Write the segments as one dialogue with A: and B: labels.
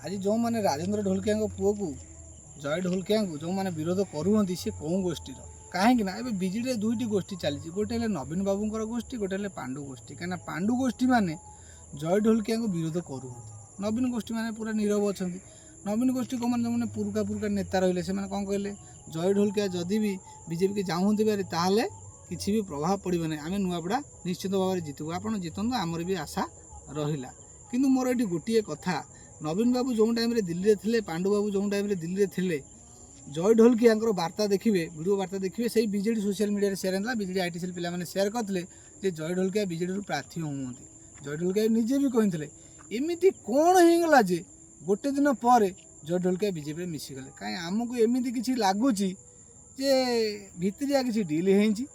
A: आज जो मैंने राजेंद्र ढोलकिया पुओ को जय ढोलकिया जो मैंने विरोध करुँच सी कौ गोष्ठी कहीं विजेडी दुईटी गोष्ठी चली गोटे नवीन बाबूर गोष्ठी गोटे पांडु गोष्ठी कहीं पांडु गोष्ठी मैंने जय ढोलकिया विरोध करुँच नवीन गोष्ठी मैंने पूरा नीरव अच्छा नवीन गोष्ठी को मैंने पुरका पुरका नेता रही से कौन कहले जय ढोलकिया जदि भी बीजेपी के जाऊँगी बारे ताहले किसी भी प्रभाव पड़े ना आम नुआपड़ा निश्चित भाव में जितबू आप जितु आमर भी आशा रहा किंतु मोर ये गोटे कथा नवीन बाबू जो टाइम दिल्ली में थे पांडु बाबू जो टाइम दिल्ली में थे जय ढोलकिया वार्ता देखिए वीडियो वार्ता देखिए से बीजेडी सोशल मीडिया सेयार होता बीजेडी आईटीसी पे सेयार करते जय ढोलकिया बीजेडी प्रार्थी हूँ जय ढोलकिया निजे भी कहते एमती कौन होगा जे गोटे दिन पर जय ढोलकिया बीजेपी में मिसीगले कहीं आमको एमती किसी लगुच जे भितरिया किसी डिल होती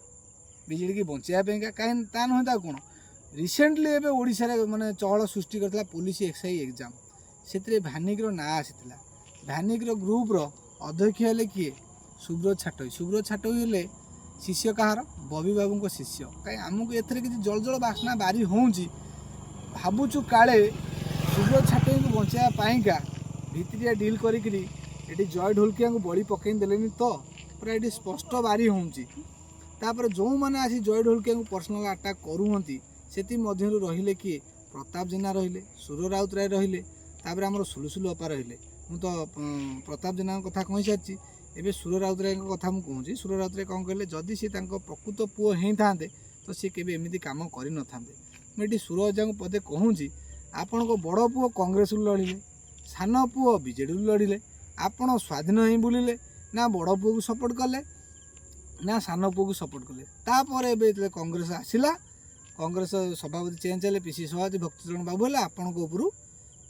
A: बीजेडी की बचाई कहीं ता नुहे कौन रिसेंटली एवं ओडिशा रे माने चहल सृष्टि करता पुलिस एक्सआई एग्जाम से भानिक ना आसाला भानिक ग्रुप रो अध्यक्ष हेले किए सुब्रत छाटोई हेले शिष्य कहार बबी बाबू शिष्य कहीं आमको एथरे किसी जल जल बास्ना बारी होउची भावुचु काले सुब्रत छाटोई को बचाइका भितरिया डिल करी जय ढोलकिया को बड़ी पकई देलेनी तो पूरा ये स्पष्ट बारी होउची तापर जो मैंने आसी जय ढोलकिया को पर्सनल अटैक करूँगी से रहिले किए प्रताप जेना रहिले सुर राउतराय रहिले तापर आमर सुलुसुलु अपा रहिले मु तो प्रताप जेना कथा कही सारी एवं सुर राउतराय कथा मुझे सुर राउतराय कौन कहले जदि सी प्रकृत पुओ होता तो सी केबे एमिति काम कर न था मुझे सुर अजा को पदे कहूँ आपण को बड़ पुओ कांग्रेस लड़िले सान पुओ बीजेडी लड़िले आपण स्वाधीन ही बुलिले ना बड़ पुओ को सपोर्ट कले ना सान पुओ को सपोर्ट कले तापर एबे कांग्रेस आसिला कांग्रेस सभापति चेंज है पीसी सभापति भक्तचरण बाबू है आपण को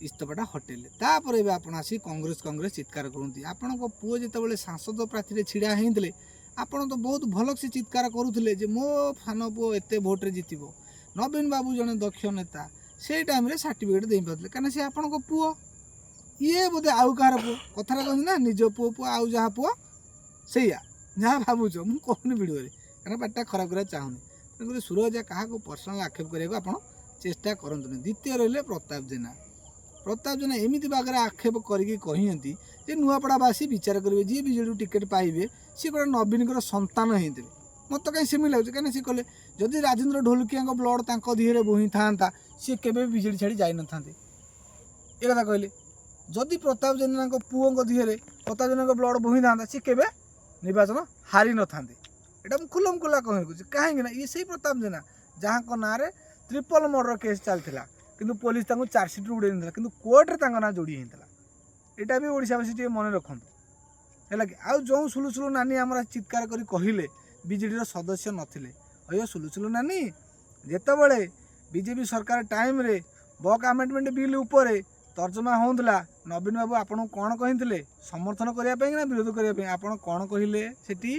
A: इस्तफाटा हटेले तापर एबे आपण आसी कांग्रेस कांग्रेस चित्कार करती आपण को पुओ जितेबाला सांसद प्रार्थी छिड़ा होते आपण तो बहुत भल से चित्कार करुले मो सान पुओ एत भोट्रे जितब नवीन बाबू जड़े दक्ष नेता से टाइम सर्टिफिकेट दे पारे कहीं सी आपण को पुओ ये बोधे आउ कहार पुओ कथा कहते ना निज पुओ पुओ आउ जहाँ पुओ से जहाँ भावुच मुझे कहूनी भिडियो कहीं पार्टा खराब करा चाहूनी तेणुकर सुरजा क्या पर्सनाल आक्षेप करने को चेष्टा करते द्वितीय रही प्रताप जेना एमती बागरे आक्षेप करके कहते नुआपड़ावासी विचार करेंगे जी बीजेडी टिकेट पाइबे सी गोटे नवीन संतान होते मत कहीं सेमी लगे कहीं सी कले जदि राजेंद्र ढोलकिया ब्लड तक धीरे बोही था सी के बीजेडी छाड़ी जाई न था ये कथा कहले जदि प्रताप जेना पुओं धीरे प्रताप जेना ब्लड बोही था सी के निर्वाचन हारी न था यहाँ मुझे खुलम खुला कह कहीं ये से प्रताप जेना जहाँ को ना ट्रिपल मर्डर केस चलता किंतु पुलिस चार्जसीट उड़े कि कोर्टे ना जोड़ी होता यहाँ भी ओडावासी मन रखु है कि आउ जो सुलुसुलु नानी आम चित्कार कर कहले बीजेडी सदस्य नथिले अयो सुलुसुलु नानी जितेबाला बीजेपी सरकार टाइम रे बक आमेंडमेंट बिल उपर तर्जमा होता नवीन बाबू आपन कौन कहते समर्थन करने ना विरोध करने आपड़ कौन कहले सेठी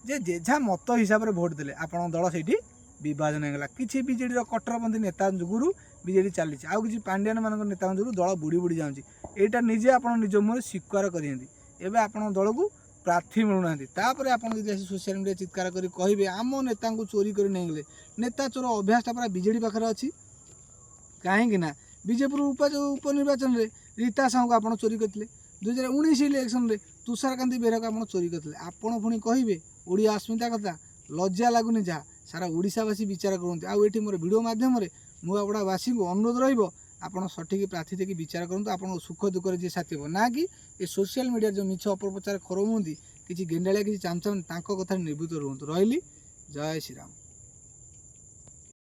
A: जे जेझा मत हिसाब से भोट देले आपण दल से विभाजन होगा किसी बीजेडी कट्टरपंथी नेता जुगुरु बीजेडी चली आउ कि पांड्यान मान नेता जुगुरु दल बुड़ी बुड़ी जाऊँगी यहाँ निजे आप निज मुहर स्वीकार करें आप दल को प्रार्थी मिलूना तापर आपड़ी सोशल मीडिया चित्कार कर कहे आम नेता को चोरी कर नहीं गले नेता चोर अभ्यासटा पूरा बीजेडी पाखे अच्छी कहीं बीजेपुर उपनिर्वाचन में रीता साहू को आप चोरी करते 2019 इलेक्शन में तुषारकांति बेहरा को आप चोरी करते आपण पुणी कहे ओडिया अस्मिता कथा लज्जा लगुनि जहाँ सारा ओडावासी विचार करते आउ ये मोर भिडियो मध्यम नुआपड़ावासी को अनुरोध रहा सठिक प्रार्थी देखिए विचार करूँ आप सुख दुख जी साथी हो ना कि ये सोशल मीडिया जो मिछ अपप्रचार करौती किसी गेंडाଳିଆ किसी चामचाम कथा निर्भूत रुहतु रही जय श्रीराम।